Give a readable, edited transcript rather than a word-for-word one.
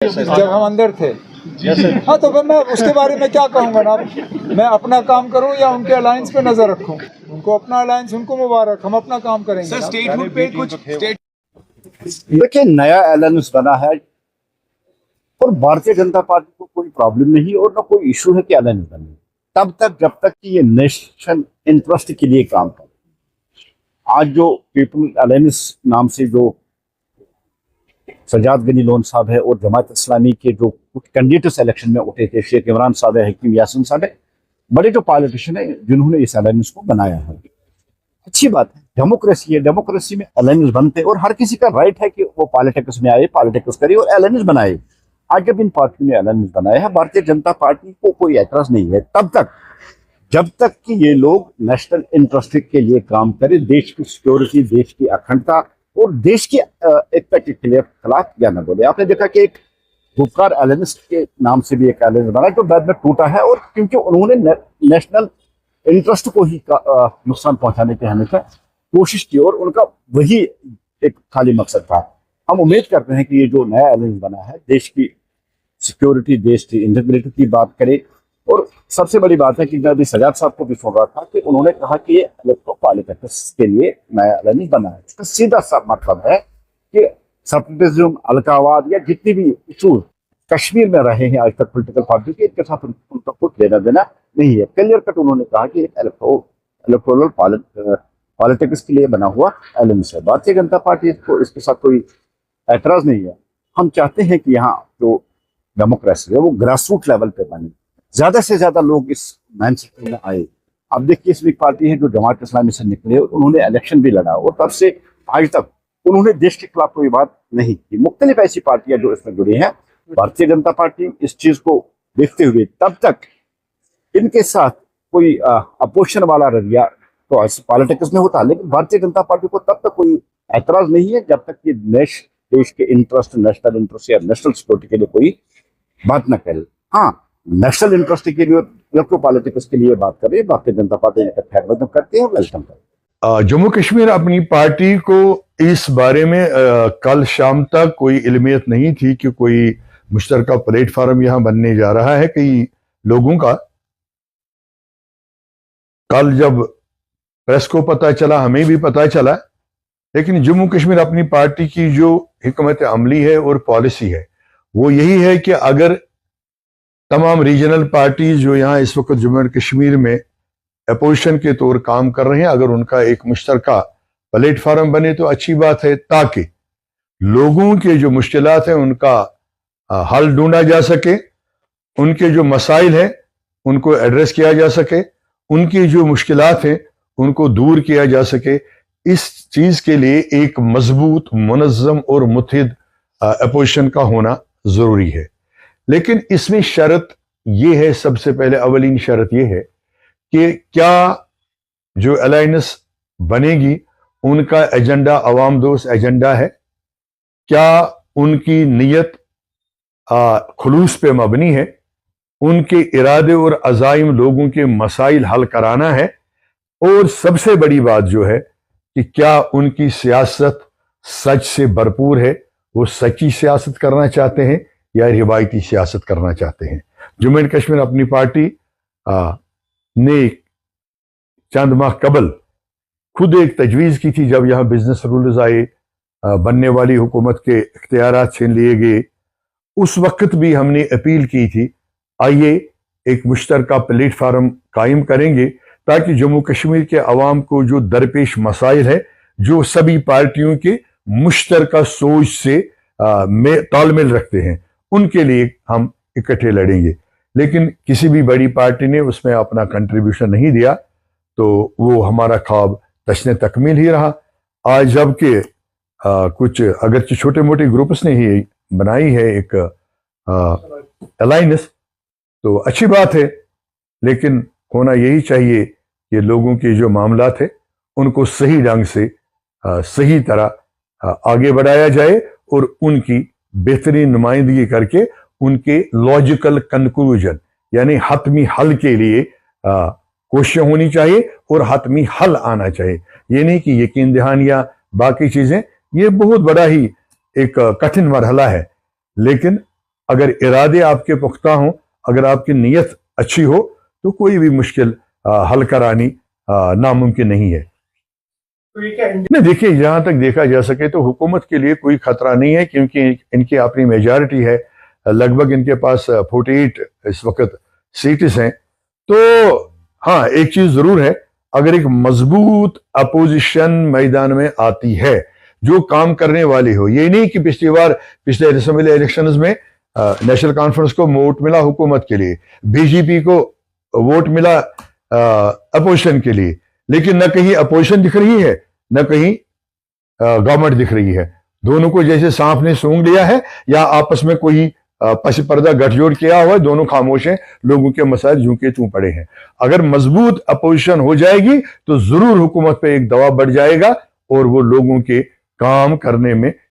जब हम अंदर थे। हाँ, तो फिर मैं उसके बारे में क्या कहूँगा ना, मैं अपना काम करूँ या उनके अलायंस पे नजर रखूँ? उनको अपना अलायंस, उनको मुबारक, हम अपना काम करेंगे सर ना। स्टेटहुड पे कुछ देखिए, नया अलायंस बना है और भारतीय जनता पार्टी को कोई प्रॉब्लम नहीं और ना कोई इशू है कि अलायंस बने, तब तक जब तक कि ये नेशन इंटरेस्ट के लिए काम करे। आज जो पीपल अलायंस नाम से जो सजाद गनी लोन साहब है और जमात इस्लामी के जो कुछ कैंडिडेट्स इलेक्शन में उठे थे, शेख इमरान साहब है, हकीम यासीन साहब है, बड़े जो पॉलिटिशियन है जिन्होंने इस अलायंस को बनाया है। अच्छी बात है, डेमोक्रेसी है, डेमोक्रेसी में अलायंस बनते हैं और हर किसी का राइट है कि वो पॉलिटिक्स में आए, पॉलिटिक्स करे और अलायंस बनाए। आज जब इन पार्टियों ने अलायंस बनाया है, भारतीय जनता पार्टी को कोई एतराज नहीं है तब तक जब तक कि ये लोग नेशनल इंटरेस्ट के लिए काम करें, देश की सिक्योरिटी, देश की अखंडता और देश की एकता के खिलाफ या न बोले। आपने देखा कि एक गुपकार अलायंस के नाम से भी एक अलायंस बना जो बाद में टूटा है, और क्योंकि उन्होंने नेशनल इंटरेस्ट को ही नुकसान पहुंचाने की हमेशा कोशिश की और उनका वही एक खाली मकसद था। हम उम्मीद करते हैं कि ये जो नया अलायंस बना है देश की सिक्योरिटी, देश की इंटीग्रिटी की बात करे। और सबसे बड़ी बात है कि मैं अभी सजाद साहब को भी सुन रहा था कि उन्होंने कहा कि ये पॉलिटिक्स के लिए नया अलायंस बना है। इसका सीधा सा मतलब है कि सेपरेटिज्म, अलगाववाद या जितनी भी इशू कश्मीर में रहे हैं आज तक पॉलिटिकल पार्टी के, इनके साथ उनका कुछ लेना देना नहीं है। क्लियर कट उन्होंने कहा कि इलेक्टोरल पॉलिटिक्स के लिए बना हुआ अलायंस है। भारतीय जनता पार्टी को इसके साथ कोई एतराज नहीं है। हम चाहते हैं कि यहाँ जो डेमोक्रेसी है वो ग्रास रूट लेवल पे बने, ज्यादा से ज्यादा लोग इस माइंडसेट में आए। अब देखिए, इस पार्टी है जो जमात इस्लामी से निकले, उन्होंने इलेक्शन भी लड़ा और तब से आज तक उन्होंने देश के खिलाफ कोई बात नहीं की। मुख्तलिफ ऐसी पार्टियां जो इसमें जुड़ी हैं, भारतीय जनता पार्टी इस चीज को देखते हुए तब तक इनके साथ कोई अपोजिशन वाला रवैया तो पॉलिटिक्स में होता है, लेकिन भारतीय जनता पार्टी को तब तक कोई एतराज नहीं है जब तक कि देश के इंटरेस्ट, नेशनल इंटरेस्ट या नेशनल सिक्योरिटी के लिए कोई बात न करे। हाँ, नेशनल इंटरेस्ट के लिए, इलेक्ट्रो पॉलिटिक्स के लिए बात करें, भारतीय जनता पार्टी करते हैं, वेलकम करते हैं। जम्मू कश्मीर अपनी पार्टी को इस बारे में कल शाम तक कोई इल्मियत नहीं थी कि कोई मुश्तरका प्लेटफार्म यहां बनने जा रहा है कई लोगों का। कल जब प्रेस को पता चला, हमें भी पता चला, लेकिन जम्मू कश्मीर अपनी पार्टी की जो हिकमत अमली है और पॉलिसी है वो यही है कि अगर तमाम रीजनल पार्टीज जो यहाँ इस वक्त जम्मू एंड कश्मीर में अपोजिशन के तौर काम कर रहे हैं, अगर उनका एक मुश्तरका प्लेटफार्म बने तो अच्छी बात है, ताकि लोगों के जो मुश्किलात हैं उनका हल ढूंढा जा सके, उनके जो मसाइल हैं उनको एड्रेस किया जा सके, उनकी जो मुश्किलात हैं उनको दूर किया जा सके। इस चीज के लिए एक मजबूत, मुनज़्ज़म और मुत्तहिद अपोजिशन का होना जरूरी है। लेकिन इसमें शर्त यह है, सबसे पहले अवलीन शर्त यह है कि क्या जो अलायंस बनेगी उनका एजेंडा अवाम दोस्त एजेंडा है, क्या उनकी नीयत खुलूस पे मबनी है, उनके इरादे और अज़ाइम लोगों के मसाइल हल कराना है, और सबसे बड़ी बात जो है कि क्या उनकी सियासत सच से भरपूर है, वो सच्ची सियासत करना चाहते हैं या रिवायती सियासत करना चाहते हैं। जम्मू एंड कश्मीर अपनी पार्टी ने चंद माह कबल खुद एक तजवीज़ की थी, जब यहाँ बिजनेस रूल्स आए, बनने वाली हुकूमत के इख्तियारात छीन लिए गए, उस वक्त भी हमने अपील की थी, आइए एक मुश्तरका प्लेटफार्म कायम करेंगे ताकि जम्मू कश्मीर के अवाम को जो दरपेश मसाइल है, जो सभी पार्टियों के मुश्तरका सोच से में तालमेल रखते हैं, उनके लिए हम इकट्ठे लड़ेंगे। लेकिन किसी भी बड़ी पार्टी ने उसमें अपना कंट्रीब्यूशन नहीं दिया, तो वो हमारा ख्वाब तश्ने तकमील ही रहा। आज जबकि कुछ अगरचे छोटे मोटे ग्रुप्स ने ही बनाई है एक अलायंस, तो अच्छी बात है, लेकिन होना यही चाहिए कि लोगों के जो मामलात है उनको सही ढंग से, सही तरह आगे बढ़ाया जाए और उनकी बेहतरीन नुमाइंदगी करके उनके लॉजिकल कंक्लूजन यानी हतमी हल के लिए कोशिशें होनी चाहिए और हतमी हल आना चाहिए। ये नहीं कि यकीन दहान या बाकी चीजें, ये बहुत बड़ा ही एक कठिन मरहला है, लेकिन اگر ارادے آپ کے پختہ ہوں، اگر آپ کی نیت اچھی ہو تو کوئی بھی مشکل حل کرانی ناممکن نہیں ہے۔ نہیں دیکھیے، جہاں تک دیکھا جا سکے تو حکومت کے لیے کوئی خطرہ نہیں ہے، کیونکہ ان کی اپنی میجارٹی ہے، لگ بھگ ان کے پاس 48 اس وقت سیٹس ہیں۔ تو ہاں ایک چیز ضرور ہے، اگر ایک مضبوط اپوزیشن میدان میں آتی ہے جو کام کرنے والی ہو، یہ نہیں کہ پچھلے اسمبلی الیکشنز میں نیشنل کانفرنس کو ووٹ ملا حکومت کے لیے، بی جے پی کو ووٹ ملا اپوزیشن کے لیے، لیکن نہ کہیں اپوزیشن دکھ رہی ہے نہ کہیں گورنمنٹ دکھ رہی ہے، دونوں کو جیسے سانپ نے سونگ لیا ہے یا آپس میں کوئی پس پردہ گٹھ جوڑ کیا ہوا ہے، دونوں خاموش ہیں، لوگوں کے مسائل جوں کے توں پڑے ہیں۔ اگر مضبوط اپوزیشن ہو جائے گی تو ضرور حکومت پہ ایک دباؤ بڑھ جائے گا اور وہ لوگوں کے کام کرنے میں